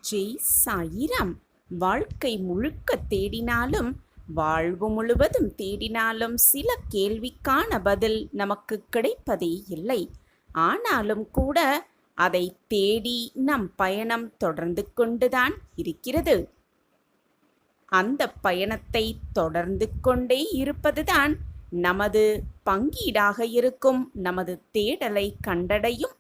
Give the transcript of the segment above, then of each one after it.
ஜெய் சாயிராம். வாழ்க்கை முழுக்க தேடினாலும், வாழ்வு முழுவதும் தேடினாலும் சில கேள்விக்கான பதில் நமக்கு கிடைப்பதே இல்லை. ஆனாலும் கூட அதை தேடி நம் பயணம் தொடர்ந்து கொண்டுதான் இருக்கிறது. அந்த பயணத்தை தொடர்ந்து கொண்டே இருப்பதுதான் நமது பங்கீடாக இருக்கும். நமது தேடலை கண்டடையும்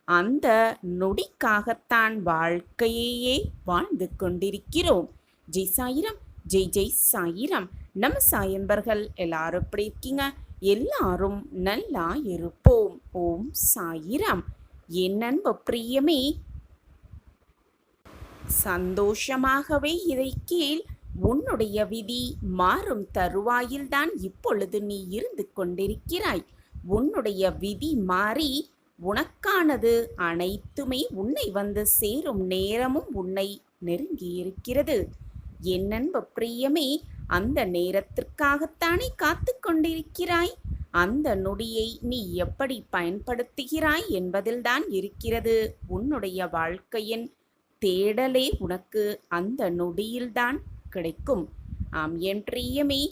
அந்த நொடிக்காகத்தான் வாழ்க்கையே வாழ்ந்து கொண்டிருக்கிறோம். ஜெய் சாயிரம், ஜெய் ஜெய் சாயிரம். நம்ம சாயன்பர்கள் எல்லாரும் எப்படி இருக்கீங்க? எல்லாரும் நல்லா இருப்போம். ஓம் சாயிரம். என் அன்பு பிரியமே, சந்தோஷமாகவே இதை கீழ். உன்னுடைய விதி மாறும் தருவாயில்தான் இப்பொழுது நீ இருந்து கொண்டிருக்கிறாய். உன்னுடைய விதி மாறி உனக்கானது அனைத்துமே உன்னை வந்து சேரும் நேரமும் உன்னை நெருங்கி இருக்கிறது. என் அன்பு பிரியமே, அந்த நேரத்திற்காகத்தானே காத்து கொண்டிருக்கிறாய். அந்த நொடியை நீ எப்படி பயன்படுத்துகிறாய் என்பதில்தான் இருக்கிறது உன்னுடைய வாழ்க்கையின் தேடலே. உனக்கு அந்த நொடியில்தான் கிடைக்கும். ஆம் என் பிரியமே,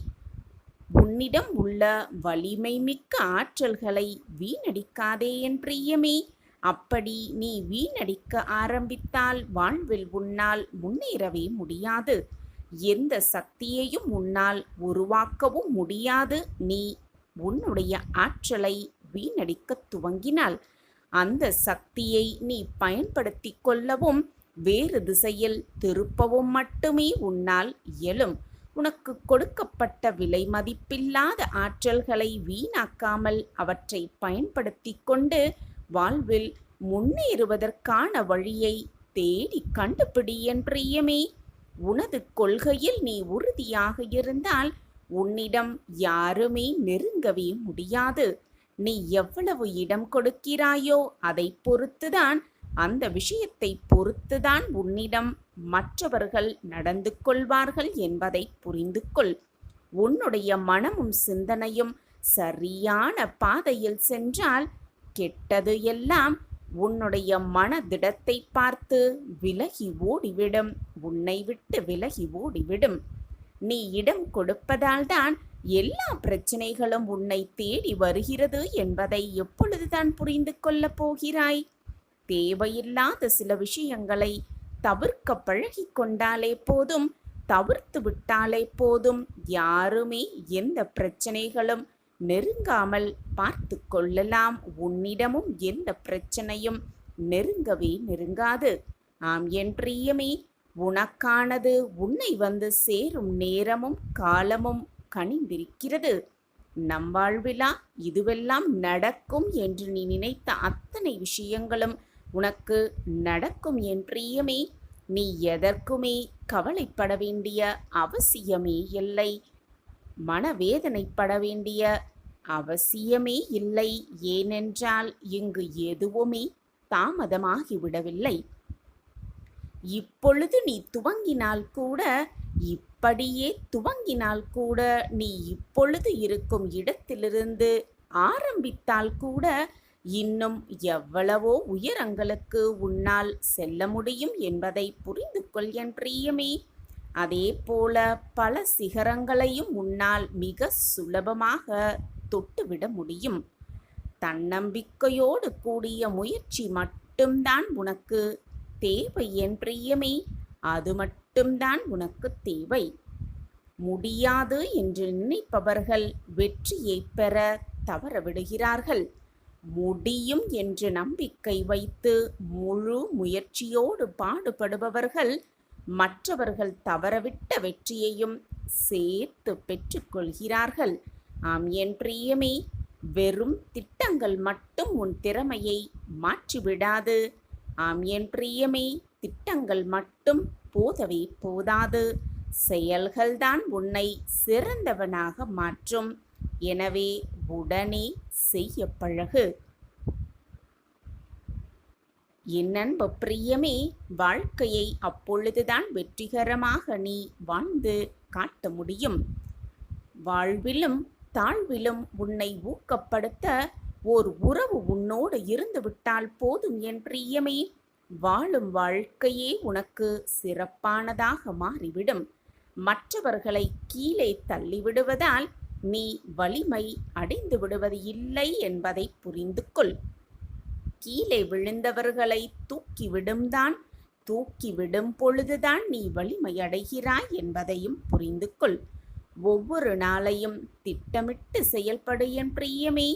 உன்னிடம் உள்ள வலிமை மிக்க ஆற்றல்களை வீணடிக்காதே என் பிரியமே. அப்படி நீ வீணடிக்க ஆரம்பித்தால் வாழ்வில் உன்னால் முன்னேறவே முடியாது. எந்த சக்தியையும் உன்னால் உருவாக்கவும் முடியாது. நீ உன்னுடைய ஆற்றலை வீணடிக்க துவங்கினால் அந்த சக்தியை நீ பயன்படுத்தி கொள்ளவும் வேறு திசையில் திருப்பவும் மட்டுமே உன்னால் இயலும். உனக்கு கொடுக்கப்பட்ட விலை மதிப்பில்லாத ஆற்றல்களை வீணாக்காமல் அவற்றை பயன்படுத்தி கொண்டு வாழ்வில் முன்னேறுவதற்கான வழியை தேடி கண்டுபிடி என் பிரியமே. உனது கொள்கையில் நீ உறுதியாக இருந்தால் உன்னிடம் யாருமே நெருங்கவே முடியாது. நீ எவ்வளவு இடம் கொடுக்கிறாயோ அதை பொறுத்துதான், அந்த விஷயத்தை பொறுத்துதான் உன்னிடம் மற்றவர்கள் நடந்து கொள்வார்கள் என்பதை புரிந்து கொள். உன்னுடைய மனமும் சிந்தனையும் சரியான பாதையில் சென்றால் கெட்டது எல்லாம் உன்னுடைய மனதிடத்தை பார்த்து விலகி ஓடிவிடும். உன்னை விட்டு விலகி ஓடிவிடும். நீ இடம் கொடுப்பதால் தான் எல்லா பிரச்சனைகளும் உன்னை தேடி வருகிறது என்பதை எப்பொழுதுதான் புரிந்து கொள்ளப் போகிறாய்? தேவையில்லாத சில விஷயங்களை தவிர்க்க பழகி கொண்டாலே போதும், தவிர்த்து விட்டாலே போதும். யாருமே எந்த பிரச்சனைகளும் நெருங்காமல் பார்த்து கொள்ளலாம். உன்னிடமும் எந்த பிரச்சனையும் நெருங்கவே நெருங்காது. ஆம் என் பிரியமே, உனக்கானது உன்னை வந்து சேரும் நேரமும் காலமும் கனிந்திருக்கிறது. நம் வாழ்விலா இதுவெல்லாம் நடக்கும் என்று நீ நினைத்த அத்தனை விஷயங்களும் உனக்கு நடக்கும் என் பிரியமே. நீ எதற்குமே கவலைப்பட வேண்டிய அவசியமே இல்லை. மனவேதனைப்பட வேண்டிய அவசியமே இல்லை. ஏனென்றால் இங்கு எதுவுமே தாமதமாகிவிடவில்லை. இப்பொழுது நீ துவங்கினால் கூட, இப்படியே துவங்கினால் கூட, நீ இப்பொழுது இருக்கும் இடத்திலிருந்து ஆரம்பித்தால் கூட இன்னும் எவ்வளவோ உயரங்களுக்கு உன்னால் செல்ல முடியும் என்பதை புரிந்து கொள் என் பிரியமே. அதே போல பல சிகரங்களையும் உன்னால் மிக சுலபமாக தொட்டுவிட முடியும். தன்னம்பிக்கையோடு கூடிய முயற்சி மட்டும்தான் உனக்கு தேவை என் பிரியமே. அது மட்டும்தான் உனக்கு தேவை. முடியாது என்று நினைப்பவர்கள் வெற்றியை பெற தவறவிடுகிறார்கள். முடியும் என்று நம்பிக்கை வைத்து முழு முயற்சியோடு பாடுபடுபவர்கள் மற்றவர்கள் தவறவிட்ட வெற்றியையும் சேர்த்து பெற்றுக்கொள்கிறார்கள். ஆம் என் பிரியமே, வெறும் திட்டங்கள் மட்டும் உன் திறமையை மாற்றிவிடாது. ஆம் என் பிரியமே, திட்டங்கள் மட்டும் போதவே போதாது. செயல்கள்தான் உன்னை சிறந்தவனாக மாற்றும். எனவே உடனே செய்ய பழகு. என் அன்பு பிரியமே, வாழ்க்கையை அப்பொழுதுதான் வெற்றிகரமாக நீ வாழ்ந்து காட்ட முடியும். வாழ்விலும் தாழ்விலும் உன்னை ஊக்கப்படுத்த ஓர் உறவு உன்னோடு இருந்துவிட்டால் போதும் என் பிரியமே. வாழும் வாழ்க்கையே உனக்கு சிறப்பானதாக மாறிவிடும். மற்றவர்களை கீழே தள்ளிவிடுவதால் நீ வலிமை அடைந்து விடுவது இல்லை என்பதை புரிந்து கொள். கீழே விழுந்தவர்களை தூக்கிவிடும் பொழுதுதான் நீ வலிமை அடைகிறாய் என்பதையும் புரிந்து கொள். ஒவ்வொரு நாளையும் திட்டமிட்டு செயல்படு என் பிரியமே.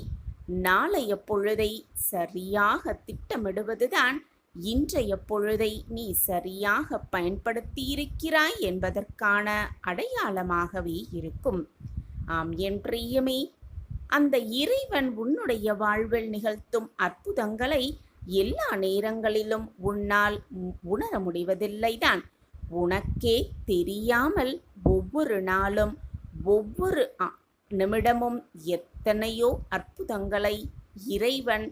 நாளைய பொழுதை சரியாக திட்டமிடுவதுதான் இன்றைய பொழுதை நீ சரியாக பயன்படுத்தியிருக்கிறாய் என்பதற்கான அடையாளமாகவே இருக்கும். ஆம் என் பிரியமே, அந்த இறைவன் உன்னுடைய வாழ்வில் நிகழ்த்தும் அற்புதங்களை எல்லா நேரங்களிலும் உன்னால் உணர முடிவதில்லைதான். உனக்கே தெரியாமல் ஒவ்வொரு நாளும் ஒவ்வொரு நிமிடமும் எத்தனையோ அற்புதங்களை இறைவன்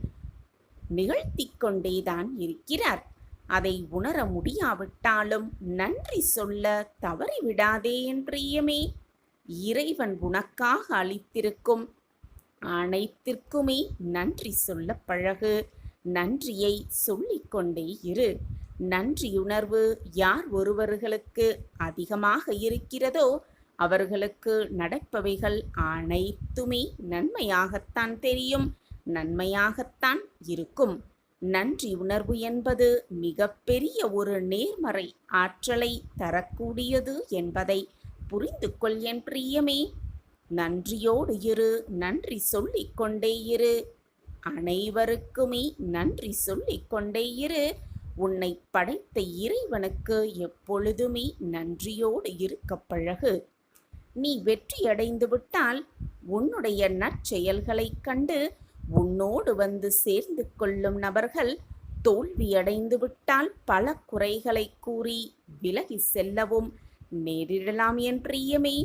நிகழ்த்தி கொண்டேதான் இருக்கிறார். அதை உணர முடியாவிட்டாலும் நன்றி சொல்ல தவறிவிடாதே என் பிரியமே. இறைவன் உனக்காக அளித்திருக்கும் அனைத்திற்குமே நன்றி சொல்ல பழகு. நன்றியை சொல்லிக்கொண்டே இரு. நன்றியுணர்வு யார் ஒருவர்களுக்கு அதிகமாக இருக்கிறதோ அவர்களுக்கு நடப்பவைகள் அனைத்துமே நன்மையாகத்தான் தெரியும், நன்மையாகத்தான் இருக்கும். நன்றி உணர்வு என்பது மிகப்பெரிய ஒரு நேர்மறை ஆற்றலை தரக்கூடியது என்பதை புரிந்து கொள் என் பிரியமே. நன்றியோடு இரு, நன்றி சொல்லிக் கொண்டே இரு. அனைவருக்குமே நன்றி சொல்லிக் கொண்டே இரு. உன்னை படைத்த இறைவனுக்கு எப்பொழுதுமே நன்றியோடு இருக்க பழகு. நீ வெற்றியடைந்து விட்டால் உன்னுடைய நற்செயல்களைக் கண்டு உன்னோடு வந்து சேர்ந்து கொள்ளும் நபர்கள் தோல்வியடைந்து விட்டால் பல குறைகளை கூறி விலகி செல்லவும் நேரிடலாம் என் பிரியமே.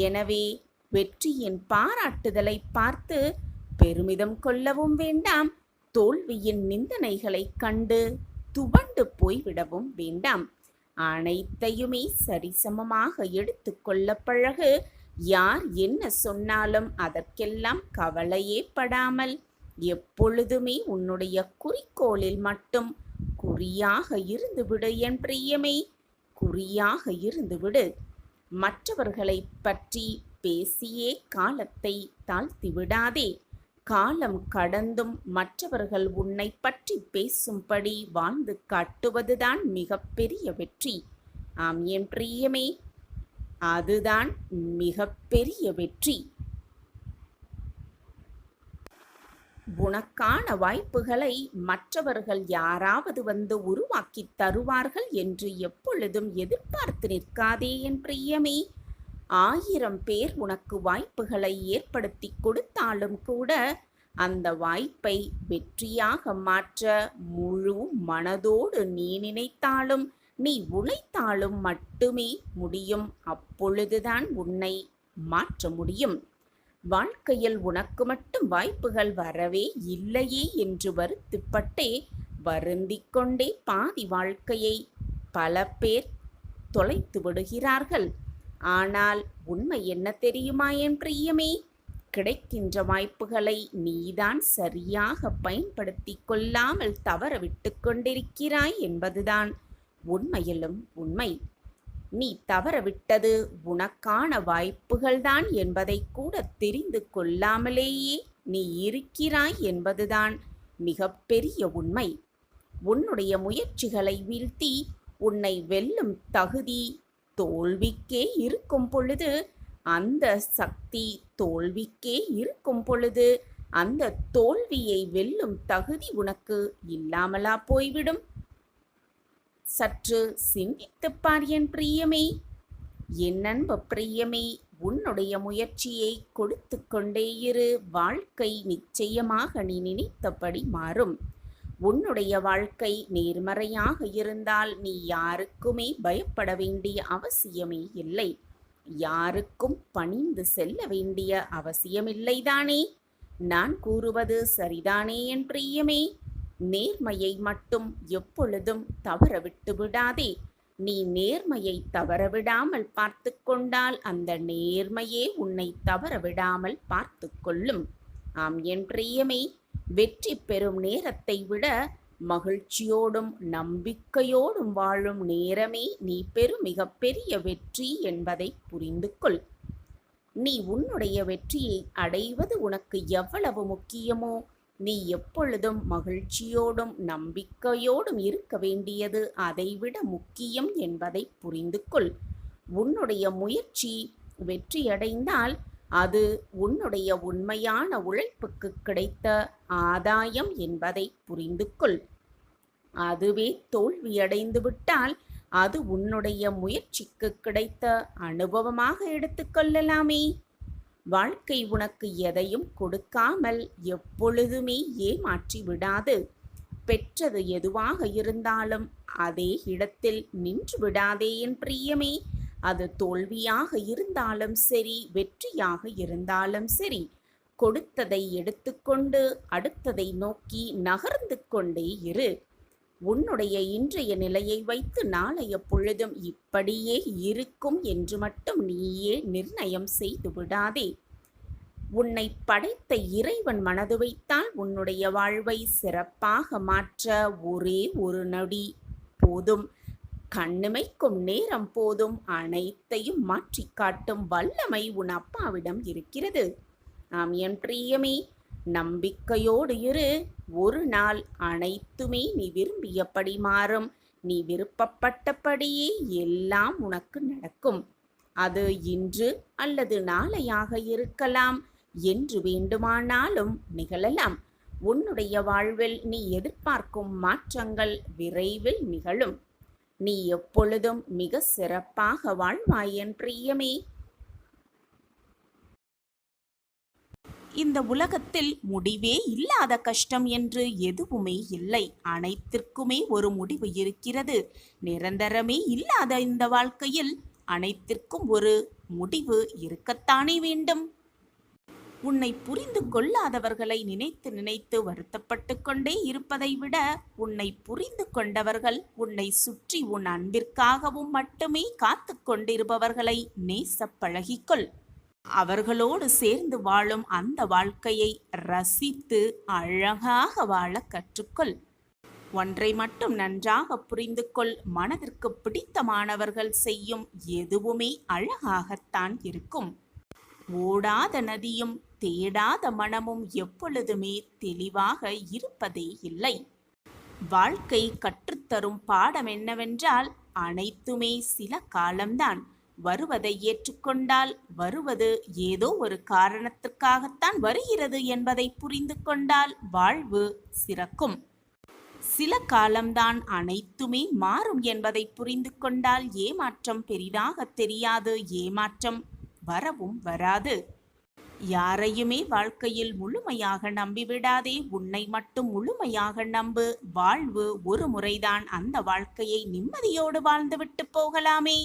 எனவே வெற்றியின் பாராட்டுதலை பார்த்து பெருமிதம் கொள்ளவும் வேண்டாம், தோல்வியின் நிந்தனைகளை கண்டு துவண்டு போய்விடவும் வேண்டாம். அனைத்தையுமே சரிசமமாக எடுத்து கொள்ள பழகு. யார் என்ன சொன்னாலும் அதற்கெல்லாம் கவலையே படாமல் எப்பொழுதுமே உன்னுடைய குறிக்கோளில் மட்டும் குறியாக இருந்துவிடு என் பிரியமே. குறியாக இருந்துவிடு. மற்றவர்களை பற்றி பேசியே காலத்தை தாழ்த்தி விடாதே. காலம் கடந்தும் மற்றவர்கள் உன்னை பற்றி பேசும்படி வாழ்ந்து காட்டுவதுதான் மிகப்பெரிய வெற்றி. ஆம் என் பிரியமே, அதுதான் மிகப்பெரிய வெற்றி. உனக்கான வாய்ப்புகளை மற்றவர்கள் யாராவது வந்து உருவாக்கி தருவார்கள் என்று எப்பொழுதும் எதிர்பார்த்து நிற்காதே என் பிரியமே. 1000 பேர் உனக்கு வாய்ப்புகளை ஏற்படுத்தி கொடுத்தாலும் கூட அந்த வாய்ப்பை வெற்றியாக மாற்ற முழு மனதோடு நீ நினைத்தாலும் நீ உழைத்தாலும் மட்டுமே முடியும். அப்பொழுதுதான் உன்னை மாற்ற முடியும். வாழ்க்கையில் உனக்கு மட்டும் வாய்ப்புகள் வரவே இல்லையே என்று வருத்தப்பட்டே வருந்திக் கொண்டே பாதி வாழ்க்கையை பல பேர் தொலைத்து விடுகிறார்கள். ஆனால் உண்மை என்ன தெரியுமா என் பிரியமே? கிடைக்கின்ற வாய்ப்புகளை நீதான் சரியாக பயன்படுத்தி கொள்ளாமல் தவற விட்டு கொண்டிருக்கிறாய் என்பதுதான் உண்மையிலும் உண்மை. நீ தவறவிட்டது உனக்கான வாய்ப்புகள்தான் என்பதை கூட தெரிந்து கொள்ளாமலேயே நீ இருக்கிறாய் என்பதுதான் மிகப்பெரிய உண்மை. உன்னுடைய முயற்சிகளை வீழ்த்தி உன்னை வெல்லும் தகுதி தோல்விக்கே இருக்கும் பொழுது, அந்த சக்தி தோல்விக்கே இருக்கும் பொழுது, அந்த தோல்வியை வெல்லும் தகுதி உனக்கு இல்லாமலா போய்விடும்? சற்று சிந்தித்துப்பார் என் பிரியமே. என் அன்பு பிரியமே, உன்னுடைய முயற்சியை கொடுத்து கொண்டே இரு. வாழ்க்கை நிச்சயமாக நீ நினைத்தபடி மாறும். உன்னுடைய வாழ்க்கை நேர்மறையாக இருந்தால் நீ யாருக்குமே பயப்பட வேண்டிய அவசியமே இல்லை. யாருக்கும் பணிந்து செல்ல வேண்டிய அவசியமில்லைதானே? நான் கூறுவது சரிதானே என் பிரியமே? நேர்மையை மட்டும் எப்பொழுதும் தவற விட்டு விடாதே. நீ நேர்மையை தவறவிடாமல் பார்த்து கொண்டால் அந்த நேர்மையே உன்னை தவற விடாமல் பார்த்து கொள்ளும். ஆம் என் பிரியமே, வெற்றி பெறும் நேரத்தை விட மகிழ்ச்சியோடும் நம்பிக்கையோடும் வாழும் நேரமே நீ பெறும் மிகப்பெரிய வெற்றி என்பதை புரிந்து கொள். நீ உன்னுடைய வெற்றியை அடைவது உனக்கு எவ்வளவு முக்கியமோ, நீ எப்பொழுதும் மகிழ்ச்சியோடும் நம்பிக்கையோடும் இருக்க வேண்டியது அதைவிட முக்கியம் என்பதை புரிந்து கொள். உன்னுடைய முயற்சி வெற்றியடைந்தால் அது உன்னுடைய உண்மையான உழைப்புக்கு கிடைத்த ஆதாயம் என்பதை புரிந்து கொள். அதுவே தோல்வியடைந்து விட்டால் அது உன்னுடைய முயற்சிக்கு கிடைத்த அனுபவமாக எடுத்துக்கொள்ளலாமே. வாழ்க்கை உனக்கு எதையும் கொடுக்காமல் எப்பொழுதுமே ஏமாற்றி விடாது. பெற்றது எதுவாக இருந்தாலும் அதே இடத்தில் நின்று விடாதே என் பிரியமே. அது தோல்வியாக இருந்தாலும் சரி, வெற்றியாக இருந்தாலும் சரி, கொடுத்ததை எடுத்துக்கொண்டு அடுத்ததை நோக்கி நகர்ந்து கொண்டே இரு. உன்னுடைய இன்றைய நிலையை வைத்து நாளைய பொழுதும் இப்படியே இருக்கும் என்று மட்டும் நீயே நிர்ணயம் செய்து விடாதே. உன்னை படைத்த இறைவன் மனது வைத்தால் உன்னுடைய வாழ்வை சிறப்பாக மாற்ற ஒரே ஒரு நொடி போதும். கண்ணிமைக்கும் நேரம் போதும். அனைத்தையும் மாற்றி காட்டும் வல்லமை உன் அப்பாவிடம் இருக்கிறது. ஆம் என் பிரியமே, நம்பிக்கையோடு இரு. ஒரு நாள் அனைத்துமே நீ விரும்பியபடி மாறும். நீ விருப்பப்பட்டபடியே எல்லாம் உனக்கு நடக்கும். அது இன்று அல்லது நாளையாக இருக்கலாம், என்று வேண்டுமானாலும் நிகழலாம். உன்னுடைய வாழ்வில் நீ எதிர்பார்க்கும் மாற்றங்கள் விரைவில் நிகழும். நீ எப்பொழுதும் மிக சிறப்பாக வாழ்வாய் என் பிரியமே. இந்த உலகத்தில் முடிவே இல்லாத கஷ்டம் என்று எதுவுமே இல்லை. அனைத்திற்குமே ஒரு முடிவு இருக்கிறது. நிரந்தரமே இல்லாத இந்த வாழ்க்கையில் அனைத்திற்கும் ஒரு முடிவு இருக்கத்தானே வேண்டும். உன்னை புரிந்து கொள்ளாதவர்களை நினைத்து நினைத்து வருத்தப்பட்டு கொண்டே இருப்பதை விட, உன்னை புரிந்து கொண்டவர்கள் உன்னை சுற்றி உன் அன்பிற்காகவும் மட்டுமே காத்து கொண்டிருப்பவர்களை நேச பழகிக்கொள். அவர்களோடு சேர்ந்து வாழும் அந்த வாழ்க்கையை ரசித்து அழகாக வாழ கற்றுக்கொள். ஒன்றை மட்டும் நன்றாக புரிந்து கொள். மனதிற்கு பிடித்தமானவர்கள் செய்யும் எதுவுமே அழகாகத்தான் இருக்கும். ஓடாத நதியும் தேடாத மனமும் எப்பொழுதுமே தெளிவாக இருப்பதே இல்லை. வாழ்க்கை கற்றுத்தரும் பாடம் என்னவென்றால், அனைத்துமே சில காலம்தான். வருவதை ஏற்றுக்கொண்டால் வருவது ஏதோ ஒரு காரணத்திற்காகத்தான் வருகிறது என்பதை புரிந்து கொண்டால் வாழ்வு சிறக்கும். சில காலம்தான், அனைத்துமே மாறும் என்பதை புரிந்து கொண்டால் ஏமாற்றம் பெரிதாக தெரியாது. ஏமாற்றம் வரவும் வராது. யாரையுமே வாழ்க்கையில் முழுமையாக நம்பிவிடாதே. உன்னை மட்டும் முழுமையாக நம்பு. வாழ்வு ஒரு முறைதான். அந்த வாழ்க்கையை நிம்மதியோடு வாழ்ந்துவிட்டு போகலாமே.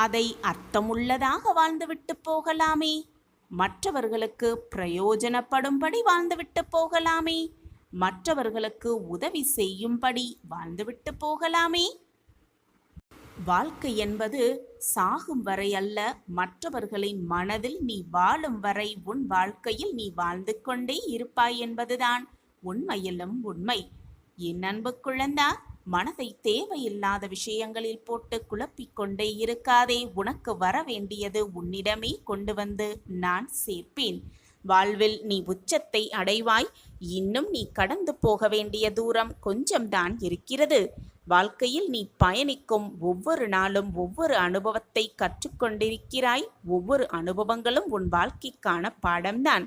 அதை அர்த்தமுள்ளதாக வாழ்ந்துவிட்டு போகலாமே. மற்றவர்களுக்கு பிரயோஜனப்படும்படி வாழ்ந்துவிட்டு போகலாமே. மற்றவர்களுக்கு உதவி செய்யும்படி வாழ்ந்துவிட்டு போகலாமே. வாழ்க்கை என்பது சாகும் வரை அல்ல, மற்றவர்களின் மனதில் நீ வாழும் வரை உன் வாழ்க்கையில் நீ வாழ்ந்து கொண்டே இருப்பாய் என்பதுதான் உண்மையிலும் உண்மை. என் அன்பு குழந்தா, மனதை தேவையில்லாத விஷயங்களில் போட்டு குழப்பிக்கொண்டே இருக்காதே. உனக்கு வர வேண்டியது உன்னிடமே கொண்டு வந்து நான் சேர்ப்பேன். வாழ்வில் நீ உச்சத்தை அடைவாய். இன்னும் நீ கடந்து போக வேண்டிய தூரம் கொஞ்சம்தான் இருக்கிறது. வாழ்க்கையில் நீ பயணிக்கும் ஒவ்வொரு நாளும் ஒவ்வொரு அனுபவத்தை கற்றுக்கொண்டிருக்கிறாய். ஒவ்வொரு அனுபவங்களும் உன் வாழ்க்கைக்கான பாடம்தான்.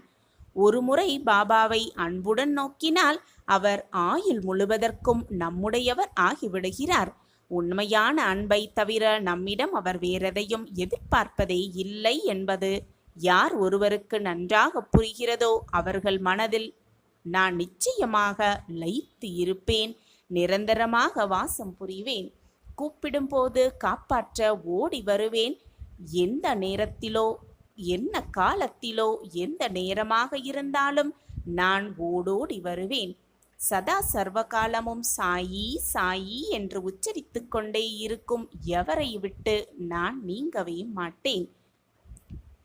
ஒரு முறை பாபாவை அன்புடன் நோக்கினால் அவர் ஆயுள் முழுவதற்கும் நம்முடையவர் ஆகிவிடுகிறார். உண்மையான அன்பை தவிர நம்மிடம் அவர் வேறெதையும் எதிர்பார்ப்பதே இல்லை என்பது யார் ஒருவருக்கு நன்றாக புரிகிறதோ அவர்கள் மனதில் நான் நிச்சயமாக லயித்து இருப்பேன். நிரந்தரமாக வாசம் புரிவேன். கூப்பிடும் போது காப்பாற்ற ஓடி வருவேன். எந்த நேரத்திலோ என்ன காலத்திலோ எந்த நேரமாக இருந்தாலும் நான் ஓடோடி வருவேன். சதா சர்வகாலமும் சாயி சாயி என்று உச்சரித்து கொண்டே இருக்கும் எவரை விட்டு நான் நீங்கவே மாட்டேன்.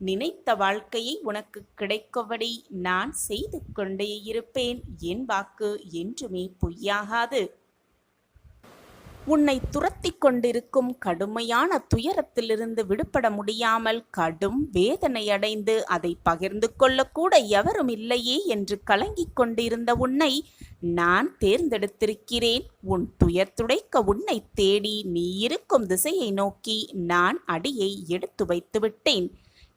நினைத்த வாழ்க்கையை உனக்கு கிடைக்கும்படி நான் செய்து கொண்டே இருப்பேன். என் வாக்கு என்றுமே பொய்யாகாது. உன்னை துரத்தி கொண்டிருக்கும் கடுமையான துயரத்திலிருந்து விடுபட முடியாமல் கடும் வேதனையடைந்து அதை பகிர்ந்து கொள்ளக்கூட எவரும் இல்லையே என்று கலங்கிக் கொண்டிருந்த உன்னை நான் தேர்ந்தெடுத்திருக்கிறேன். உன் துயர் துடைக்க உன்னை தேடி நீ இருக்கும் திசையை நோக்கி நான் அடியை எடுத்து வைத்து விட்டேன்.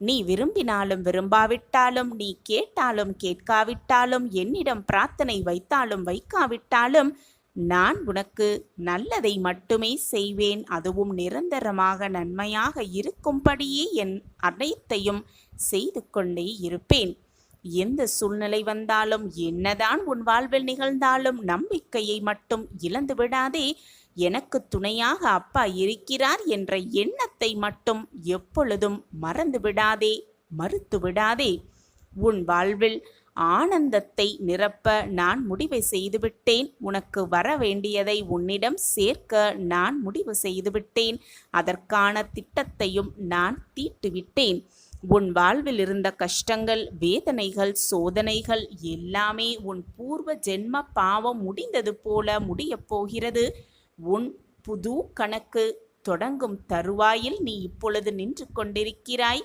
நீ விரும்பினாலும் விரும்பாவிட்டாலும், நீ கேட்டாலும் கேட்காவிட்டாலும், என்னிடம் பிரார்த்தனை வைத்தாலும் வைக்காவிட்டாலும் நான் உனக்கு நல்லதை மட்டுமே செய்வேன். அதுவும் நிரந்தரமாக நன்மையாக இருக்கும்படியே என் அனைத்தையும் செய்து கொண்டே இருப்பேன். எந்த சூழ்நிலை வந்தாலும், என்னதான் உன் வாழ்வில் நிகழ்ந்தாலும் நம்பிக்கையை மட்டும் இழந்து விடாதே. எனக்கு துணையாக அப்பா இருக்கிறார் என்ற எண்ணத்தை மட்டும் எப்பொழுதும் மறந்து விடாதே, மறுத்து விடாதே. உன் வாழ்வில் ஆனந்தத்தை நிரப்ப நான் முடிவை செய்துவிட்டேன். உனக்கு வர வேண்டியதை உன்னிடம் சேர்க்க நான் முடிவு செய்துவிட்டேன். அதற்கான திட்டத்தையும் நான் தீட்டுவிட்டேன். உன் வாழ்வில் இருந்த கஷ்டங்கள், வேதனைகள், சோதனைகள் எல்லாமே உன் பூர்வ ஜென்ம பாவம் முடிந்தது போல முடியப் போகிறது. உன் புது கணக்கு தொடங்கும் தருவாயில் நீ இப்பொழுது நின்று கொண்டிருக்கிறாய்.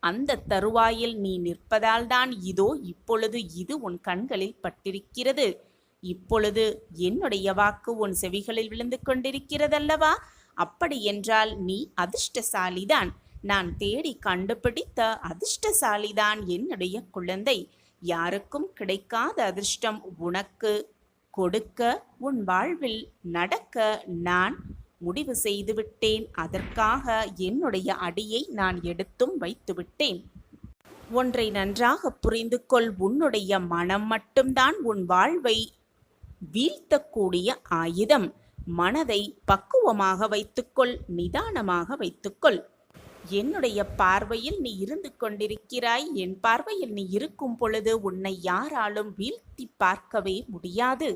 அந்த தருவாயில் நீ நிற்பதால்தான் இதோ இப்பொழுது இது உன் கண்களில் பட்டிருக்கிறது. இப்பொழுது என்னுடைய வாக்கு உன் செவிகளில் விழுந்து கொண்டிருக்கிறதல்லவா? அப்படி என்றால் நீ அதிர்ஷ்டசாலிதான். நான் தேடி கண்டுபிடித்த அதிர்ஷ்டசாலிதான் என்னுடைய குழந்தை. யாருக்கும் கிடைக்காத அதிர்ஷ்டம் உனக்கு கொடுக்க, உன் வாழ்வில் நடக்க நான் முடிவு செய்துவிட்டேன். அதற்காக என்னுடைய அடியை நான் எடுத்தும் வைத்துவிட்டேன். ஒன்றை நன்றாக புரிந்து கொள். உன்னுடைய மனம் மட்டும்தான் உன் வாழ்வை வீழ்த்தக்கூடிய ஆயுதம். மனதை பக்குவமாக வைத்துக்கொள், நிதானமாக வைத்துக்கொள். என்னுடைய பார்வையில் நீ இருந்து கொண்டிருக்கிறாய். என் பார்வையில் நீ இருக்கும் பொழுது உன்னை யாராலும் வீழ்த்தி பார்க்கவே முடியாது.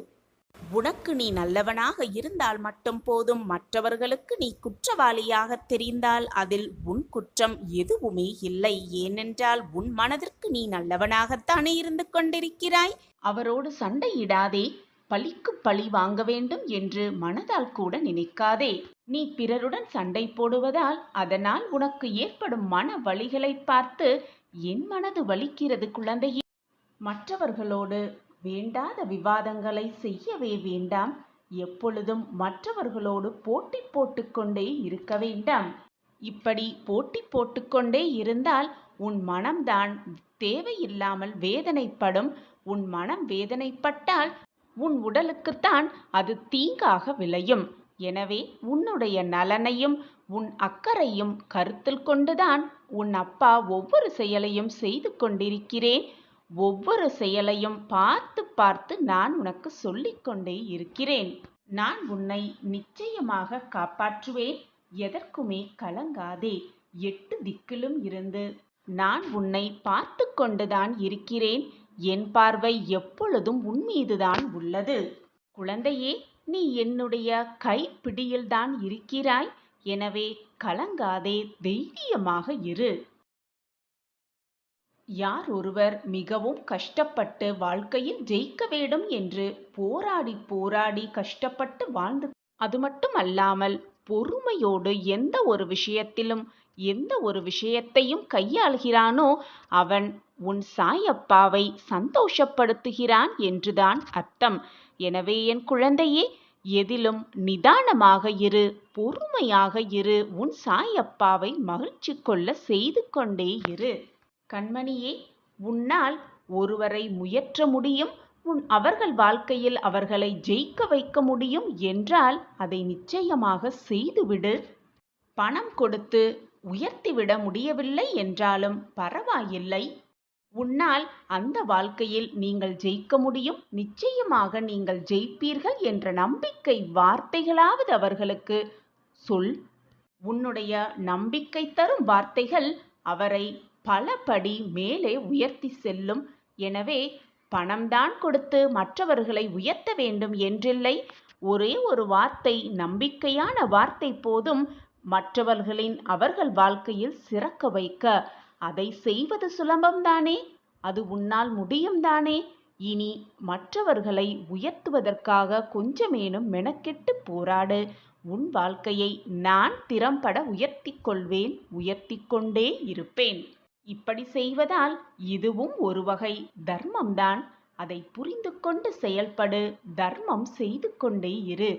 உனக்கு நீ நல்லவனாக இருந்தால் மட்டும் போதும். மற்றவர்களுக்கு நீ குற்றவாளியாக தெரிந்தால் அதில் உன் குற்றம் எதுவுமே இல்லை. ஏனென்றால் உன் மனதிற்கு நீ நல்லவனாகத்தானே இருந்து கொண்டிருக்கிறாய். அவரோடு சண்டையிடாதே. பழிக்கு பழி வாங்க வேண்டும் என்று மனதால் கூட நினைக்காதே. நீ பிறருடன் சண்டை போடுவதால் அதனால் உனக்கு ஏற்படும் மன வலிகளை பார்த்து என் மனது வலிக்கிறது குழந்தையே. மற்றவர்களோடு வேண்டாத விவாதங்களை செய்யவே வேண்டாம். எப்பொழுதும் மற்றவர்களோடு போட்டி போட்டுக்கொண்டே இருக்க வேண்டாம். இப்படி போட்டி போட்டுக்கொண்டே இருந்தால் உன் மனம்தான் தேவையில்லாமல் வேதனைப்படும். உன் மனம் வேதனைப்பட்டால் உன் உடலுக்குத்தான் அது தீங்காக விளையும். எனவே உன்னுடைய நலனையும் உன் அக்கறையும் கருத்தில் கொண்டுதான் உன் அப்பா ஒவ்வொரு செயலையும் செய்து கொண்டிருக்கிறேன். ஒவ்வொரு செயலையும் பார்த்து பார்த்து நான் உனக்கு சொல்லிக்கொண்டே இருக்கிறேன். நான் உன்னை நிச்சயமாக காப்பாற்றுவேன். எதற்குமே கலங்காதே. 8 திக்கிலும் இருந்து நான் உன்னை பார்த்து கொண்டுதான் இருக்கிறேன். என் பார்வை எப்பொழுதும் உன் மீதுதான் உள்ளது. குழந்தையே, நீ என்னுடைய கைப்பிடியில்தான் இருக்கிறாய். எனவே கலங்காதே, தைரியமாக இரு. யார் ஒருவர் மிகவும் கஷ்டப்பட்டு வாழ்க்கையில் ஜெயிக்க வேண்டும் என்று போராடி போராடி கஷ்டப்பட்டு வாழ்ந்து, அது மட்டுமல்லாமல் பொறுமையோடு எந்த ஒரு விஷயத்திலும் எந்த ஒரு விஷயத்தையும் கையாள்கிறானோ அவன் உன் சாயப்பாவை சந்தோஷப்படுத்துகிறான் என்றுதான் அர்த்தம். எனவே என் குழந்தையே, எதிலும் நிதானமாக இரு, பொறுமையாக இரு. உன் சாயப்பாவை மகிழ்ச்சி கொள்ள செய்து கொண்டே இரு. கண்மணியே, உன்னால் ஒருவரை முயற்ற முடியும், அவர்கள் வாழ்க்கையில் அவர்களை ஜெயிக்க வைக்க முடியும் என்றால் அதை நிச்சயமாக செய்துவிடு. பணம் கொடுத்து உயர்த்திவிட முடியவில்லை என்றாலும் பரவாயில்லை. உன்னால் அந்த வாழ்க்கையில் நீங்கள் ஜெயிக்க முடியும். நிச்சயமாக நீங்கள் ஜெயிப்பீர்கள் என்ற நம்பிக்கை வார்த்தைகளாவது அவர்களுக்கு சொல். உன்னுடைய நம்பிக்கை தரும் வார்த்தைகள் அவரை பல படி மேலே உயர்த்தி செல்லும். எனவே பணம்தான் கொடுத்து மற்றவர்களை உயர்த்த வேண்டும் என்றில்லை. ஒரே ஒரு வார்த்தை, நம்பிக்கையான வார்த்தை போதும். மற்றவர்களின் அவர்கள் வாழ்க்கையில் சிறக்க வைக்க. அதை செய்வது சுலபம்தானே? அது உன்னால் முடியும் தானே? இனி மற்றவர்களை உயர்த்துவதற்காக கொஞ்சமேனும் மெனக்கெட்டு போராடு. உன் வாழ்க்கையை நான் திறம்பட உயர்த்திக் கொள்வேன், உயர்த்திக் கொண்டே இருப்பேன். இப்படி செய்வதால் இதுவும் ஒரு வகை தர்மம்தான். அதை புரிந்து கொண்டு செயல்படு. தர்மம் செய்து கொண்டே இரு.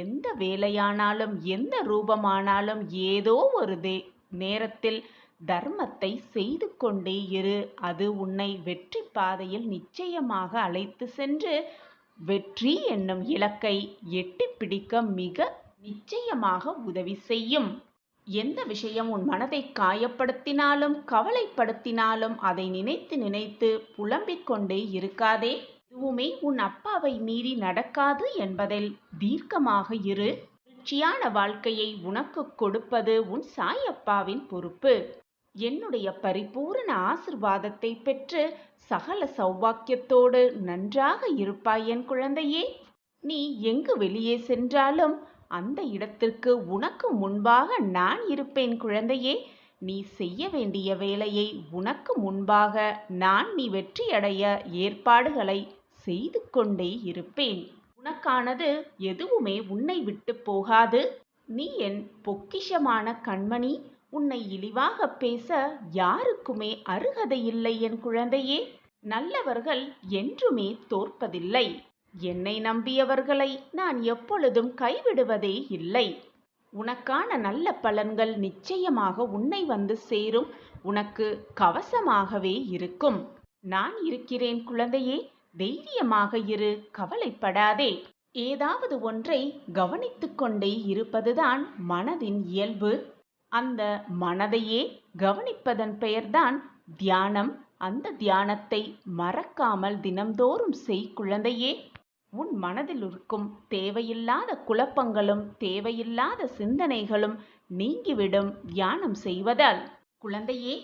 எந்த வேலையானாலும் எந்த ரூபமானாலும் ஏதோ ஒரு நேரத்தில் தர்மத்தை செய்து கொண்டே இரு. அது உன்னை வெற்றி பாதையில் நிச்சயமாக அழைத்து சென்று வெற்றி என்னும் இலக்கை எட்டி பிடிக்க மிக நிச்சயமாக உதவி செய்யும். எந்த விஷயம் உன் மனதை காயப்படுத்தினாலும் கவலைப்படுத்தினாலும் அதை நினைத்து நினைத்து புலம்பிக் கொண்டே இருக்காதே. எதுவுமே உன் அப்பாவை மீறி நடக்காது என்பதில் தீர்க்கமாக இரு. மகிழ்ச்சியான வாழ்க்கையை உனக்கு கொடுப்பது உன் சாயப்பாவின் பொறுப்பு. என்னுடைய பரிபூரண ஆசிர்வாதத்தை பெற்று சகல சௌபாக்கியத்தோடு நன்றாக இருப்பாய் என் குழந்தையே. நீ எங்கு வெளியே சென்றாலும் அந்த இடத்திற்கு உனக்கு முன்பாக நான் இருப்பேன் குழந்தையே. நீ செய்ய வேண்டிய வேலையை உனக்கு முன்பாக நீ வெற்றியடைய ஏற்பாடுகளை செய்து கொண்டே இருப்பேன். உனக்கானது எதுவுமே உன்னை விட்டு போகாது. நீ என் பொக்கிஷமான கண்மணி. உன்னை இழிவாக பேச யாருக்குமே அருகதையில்லை என் குழந்தையே. நல்லவர்கள் என்றுமே தோற்பதில்லை. என்னை நம்பியவர்களை நான் எப்பொழுதும் கைவிடுவதே இல்லை. உனக்கான நல்ல பலன்கள் நிச்சயமாக உன்னை வந்து சேரும். உனக்கு கவசமாகவே இருக்கும். நான் இருக்கிறேன் குழந்தையே. தைரியமாக இரு, கவலைப்படாதே. ஏதாவது ஒன்றை கவனித்து கொண்டே இருப்பதுதான் மனதின் இயல்பு. அந்த மனதையே கவனிப்பதன் பெயர்தான் தியானம். அந்த தியானத்தை மறக்காமல் தினம்தோறும் செய் குழந்தையே. உன் மனதில் இருக்கும் தேவையில்லாத குழப்பங்களும் தேவையில்லாத சிந்தனைகளும் நீங்கிவிடும் தியானம் செய்வதால். குழந்தையே,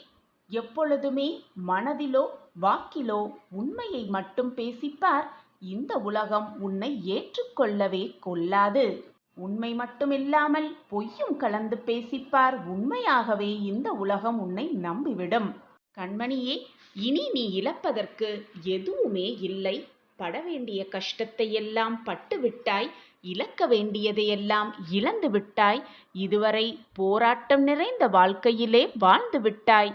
எப்பொழுதுமே மனதிலோ வாக்கிலோ உண்மையை மட்டும் பேசிப்பார். இந்த உலகம் உன்னை ஏற்றுக்கொள்ளவே கொள்ளாது. உண்மை மட்டுமில்லாமல் பொய்யும் கலந்து பேசிப்பார். உண்மையாகவே இந்த உலகம் உன்னை நம்பிவிடும். கண்மணியே, இனி நீ இழப்பதற்கு எதுவுமே இல்லை. பட வேண்டிய கஷ்டத்தை எல்லாம் பட்டு விட்டாய். இழக்க வேண்டியதையெல்லாம் இழந்து விட்டாய். இதுவரை போராட்டம் நிறைந்த வாழ்க்கையிலே வாழ்ந்து விட்டாய்.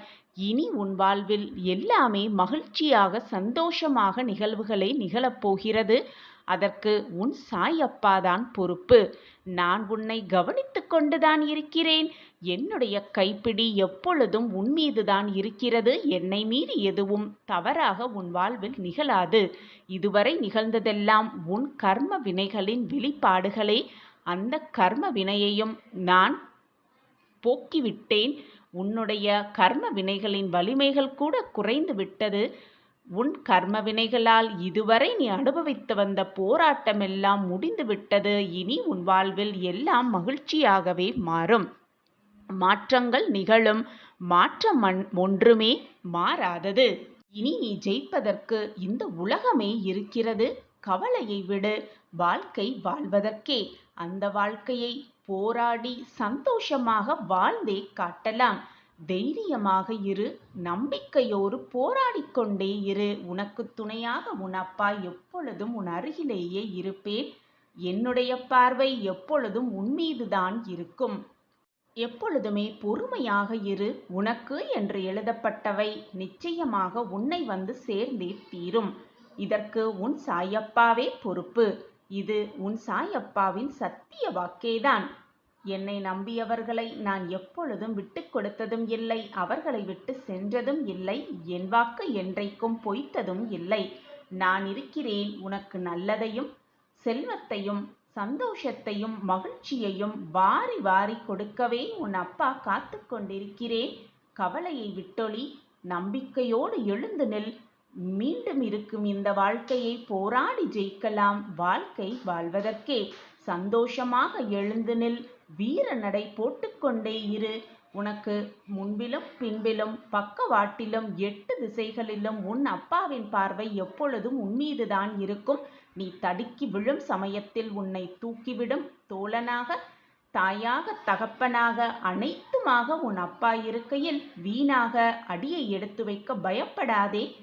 இனி உன் வாழ்வில் எல்லாமே மகிழ்ச்சியாக சந்தோஷமாக நிகழ்வுகளே நிகழப்போகிறது. அதற்கு உன் சாயப்பாதான் பொறுப்பு. நான் உன்னை கவனித்து கொண்டுதான் இருக்கிறேன். என்னுடைய கைப்பிடி எப்பொழுதும் உன் மீதுதான் இருக்கிறது. என்னை மீறி எதுவும் தவறாக உன் வாழ்வில் நிகழாது. இதுவரை நிகழ்ந்ததெல்லாம் உன் கர்ம வினைகளின் வெளிப்பாடுகளே. அந்த கர்ம வினையையும் நான் போக்கிவிட்டேன். உன்னுடைய கர்ம வினைகளின் வலிமைகள் கூட குறைந்து விட்டது. உன் கர்ம வினைகளால் இதுவரை நீ அனுபவித்து வந்த போராட்டமெல்லாம் முடிந்து விட்டது. இனி உன் வாழ்வில் எல்லாம் மகிழ்ச்சியாகவே மாறும். மாற்றங்கள் நிகழும். மாற்றம் ஒன்றுமே மாறாதது. இனி நீ ஜெயிப்பதற்கு இந்த உலகமே இருக்கிறது. கவலையை விடு. வாழ்க்கை வாழ்வதற்கே. அந்த வாழ்க்கையை போராடி சந்தோஷமாக வாழ்ந்தே காட்டலாம். தைரியமாக இரு. நம்பிக்கையோடு போராடிக்கொண்டே இரு. உனக்கு துணையாக உன் அப்பா எப்பொழுதும் உன் அருகிலேயே இருப்பேன். என்னுடைய பார்வை எப்பொழுதும் உன்மீதுதான் இருக்கும். எப்பொழுதுமே பொறுமையாக இரு. உனக்கு என்று எழுதப்பட்டவை நிச்சயமாக உன்னை வந்து சேர்ந்தே தீரும். இதற்கு உன் சாயப்பாவே பொறுப்பு. இது உன் சாயப்பாவின் சத்திய வாக்கேதான். என்னை நம்பியவர்களை நான் எப்பொழுதும் விட்டு கொடுத்ததும் இல்லை. அவர்களை விட்டு சென்றதும் இல்லை. என் வாக்கு என்றைக்கும் பொய்த்ததும் இல்லை. நான் இருக்கிறேன். உனக்கு நல்லதையும் செல்வத்தையும் சந்தோஷத்தையும் மகிழ்ச்சியையும் வாரி வாரி கொடுக்கவே உன் அப்பா காத்து கொண்டிருக்கிறேன். கவலையை விட்டொழி. நம்பிக்கையோடு எழுந்து நில். மீண்டும் இருக்கும் இந்த வாழ்க்கையை போராடி ஜெயிக்கலாம். வாழ்க்கை வாழ்வதற்கே. சந்தோஷமாக எழுந்து நில். வீர நடை போட்டுக்கொண்டே இரு. உனக்கு முன்பிலும் பின்பிலும் பக்கவாட்டிலும் 8 திசைகளிலும் உன் அப்பாவின் பார்வை எப்பொழுதும் உன்மீதுதான் இருக்கும். நீ தடுக்கி விழும் சமயத்தில் உன்னை தூக்கிவிடும் தோழனாக தாயாக தகப்பனாக அனைத்துமாக உன் அப்பா இருக்கையில் வீணாக அடியை எடுத்து வைக்க பயப்படாதே.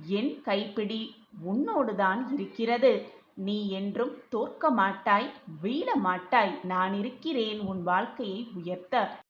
என் கைப்பிடி உன்னோடுதான் இருக்கிறது. நீ என்றும் தோற்க மாட்டாய், வீழ மாட்டாய். நான் இருக்கிறேன் உன் வாழ்க்கையை உயர்த்த.